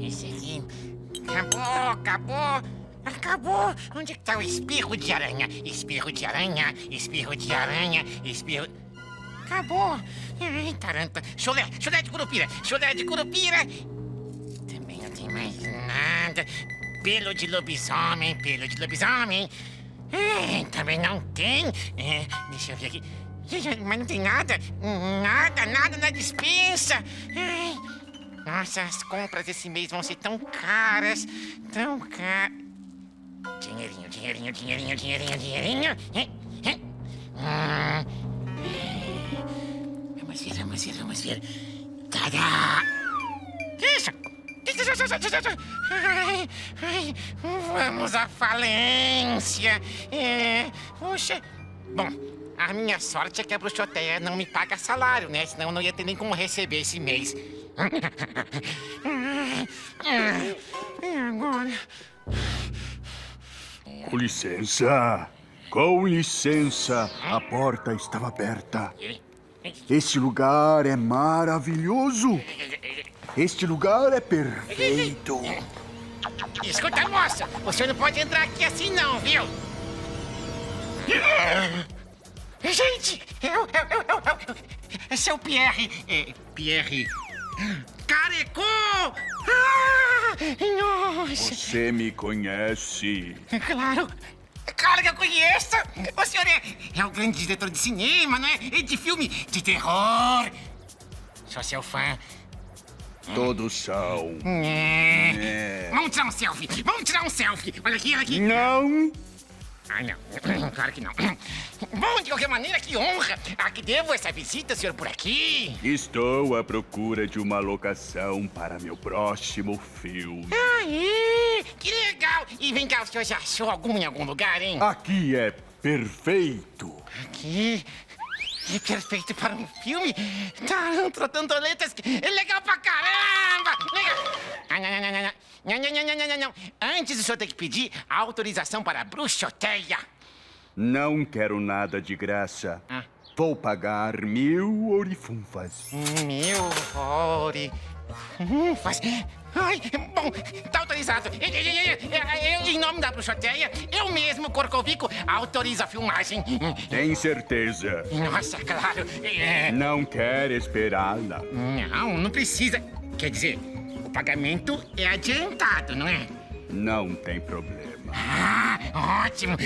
Esse aqui. Acabou. Onde é que tá o espirro de aranha? Espirro de aranha. Acabou. Ai, taranta. Chulé de curupira. Também não tem mais nada. Pelo de lobisomem. Também não tem. Deixa eu ver aqui. Mas não tem nada. Nada na dispensa. Nossa, as compras esse mês vão ser tão caras. Dinheirinho. Vamos ver. Tadá! Isso! Ai, vamos à falência. Puxa. Bom, a minha sorte é que a bruxoteia não me paga salário, né? Senão eu não ia ter nem como receber esse mês. E agora? Com licença, a porta estava aberta. Este lugar é maravilhoso. Este lugar é perfeito. Escuta, moça, o senhor não pode entrar aqui assim não, viu? Gente, esse é o Pierre. Pierre. Carecô! Nossa! Você me conhece? Claro que eu conheço! O senhor é o grande diretor de cinema, não é? E de filme de terror. Sou seu fã. Todos são. Vamos tirar um selfie! Olha aqui! Não. Ai, não. Claro que não. Bom, de qualquer maneira, que honra! A que devo essa visita, senhor, por aqui? Estou à procura de uma locação para meu próximo filme. Aí, que legal! E vem cá, o senhor já achou algum em algum lugar, hein? Aqui é perfeito. Aqui é perfeito para um filme. Tarantula, tantoletas, é legal pra caramba! Legal! Não. Antes o senhor tem que pedir a autorização para a bruxoteia. Não quero nada de graça. Vou pagar 1000 orifunfas. 1000 orifunfas. Ai, bom, tá autorizado. Em nome da bruxoteia, eu mesmo, Corcovico, autorizo a filmagem. Tem certeza? Nossa, claro. Não quer esperá-la? Não precisa. Quer dizer, o pagamento é adiantado, não é? Não tem problema. Ótimo.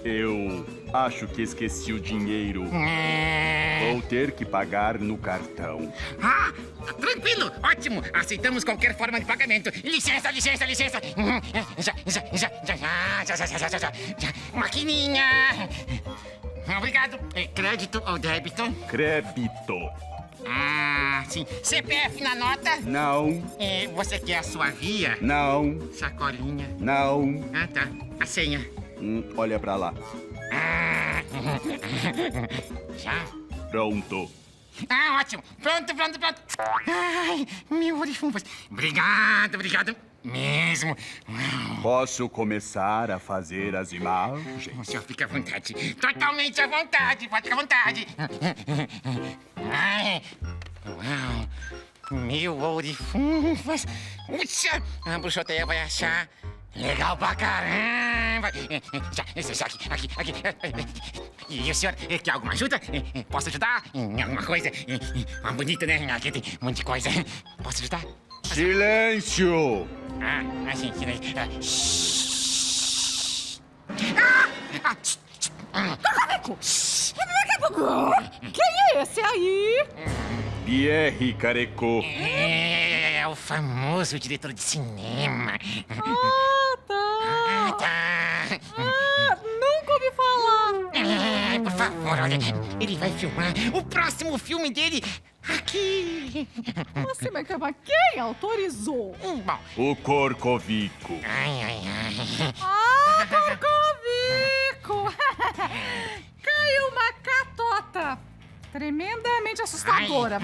Eu acho que esqueci o dinheiro. Vou ter que pagar no cartão. Tranquilo, ótimo. Aceitamos qualquer forma de pagamento. Licença. Já. Maquininha. Obrigado. Crédito ou débito? Crédito. Sim. CPF na nota? Não. Você quer a sua via? Não. Sacolinha? Não. Tá. A senha? Olha pra lá. Já? Pronto. Ótimo. Pronto. Ai, 1000 orifunfas. Obrigado mesmo. Posso começar a fazer as imagens? O senhor fica à vontade. Totalmente à vontade. Pode ficar à vontade. Ai, uau. 1000 orifunfas. Puxa, a bruxoteia vai achar legal pra caramba. Já aqui. E o senhor quer alguma ajuda? Posso ajudar em alguma coisa? Bonita, né? Aqui tem um monte de coisa. Posso ajudar? Silêncio! Sim. Quem é esse aí? Pierre Carecô. É o famoso diretor de cinema. Tá. Tá. Nunca ouvi falar. Por favor, olha, ele vai filmar o próximo filme dele aqui. Mas quem autorizou? Bom. O Corcovico. Ai. Corcovico! Caiu uma catota. Tremendamente assustadora.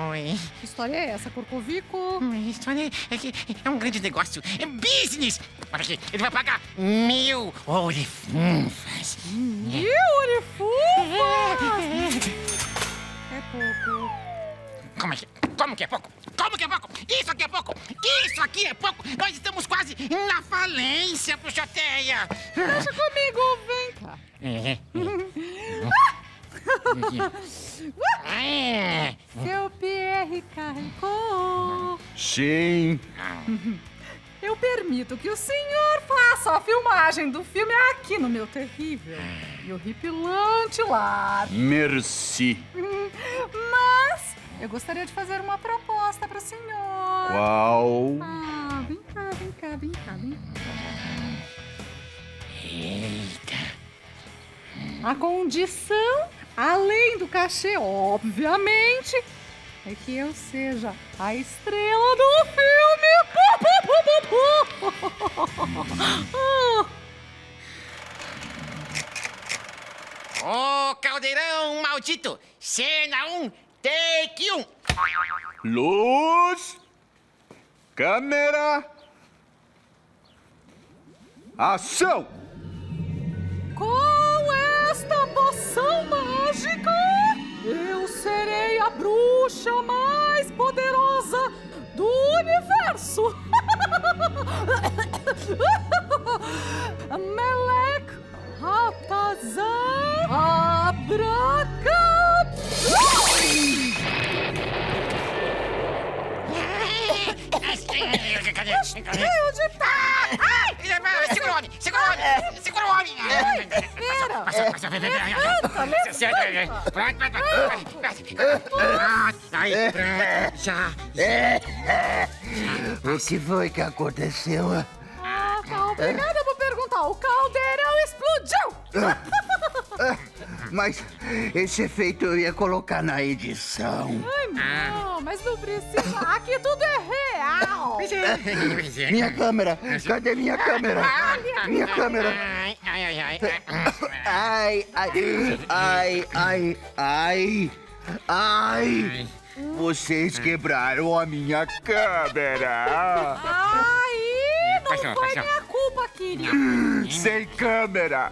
Oi. Que história é essa, Corcovico? História é um grande negócio. É business. Olha aqui, ele vai pagar 1000 orifunfas. 1000 orifunfas? É Como que é pouco? Como que é pouco? Isso aqui é pouco! Isso aqui é pouco! Nós estamos quase na falência, Bruxoteia! Deixa comigo, vem cá. Seu Pierre Caricô. Sim. Eu permito que o senhor faça a filmagem do filme aqui no meu terrível e horripilante lar. Merci. Mas eu gostaria de fazer uma proposta para o senhor. Qual? Ah, vem cá, vem cá, vem cá, vem cá. Eita! A condição, além do cachê, obviamente, é que eu seja a estrela do filme. Ô, caldeirão maldito! Cena 1, take 1! Luz. Câmera. Ação! Com esta poção mágica, eu serei a bruxa mais poderosa do universo. Melek Ratazar Abracadabra. Cadê? Onde tá? Ai! Segura o homem! Segura o homem! Segura o homem! Pera! Passa, vem. Pronto. Aí, pronto. Já. O que foi que aconteceu? Ah, tá. Obrigada por perguntar. O caldeirão explodiu! Mas esse efeito eu ia colocar na edição. Ai, não, mas não precisa. Aqui tudo é real. Minha câmera! Cadê minha câmera? Minha câmera! Ai! Vocês quebraram a minha câmera! Aí não Passou. foi minha culpa, querido. Sem câmera.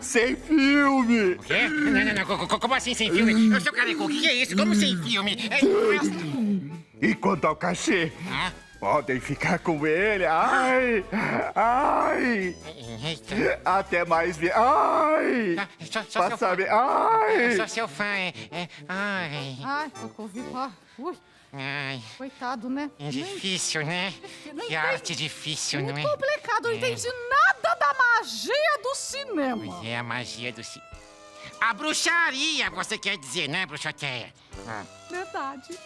Sem filme. Quê? Não. Como assim sem filme? Eu sou careco. O que é isso? Como sem filme? E quanto ao cachê? Podem ficar com ele. Ai! Eita. Até mais ver. Ai! Só Pra seu saber. fã. Ai! Só seu fã. Ai. Ai, Cocovico, ó. Ui, Ai. coitado, né? É difícil, né? Nem Que fez- arte difícil, não Muito é? complicado, não entendi nada da magia do cinema. Pois é, a magia do... A bruxaria, você quer dizer, né, bruxoteia? Verdade.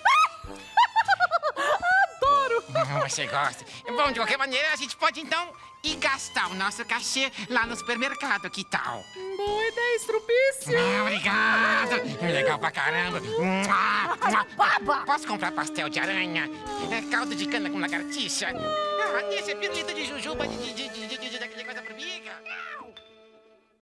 Adoro! Você gosta. Bom, de qualquer maneira, a gente pode, então, ir gastar o nosso cachê lá no supermercado, que tal? Boa ideia, estrupício. Obrigado! Legal pra caramba! Baba! Posso comprar pastel de aranha? Caldo de cana com lagartixa? Esse é pirulito de jujuba daquele coisa pro bica?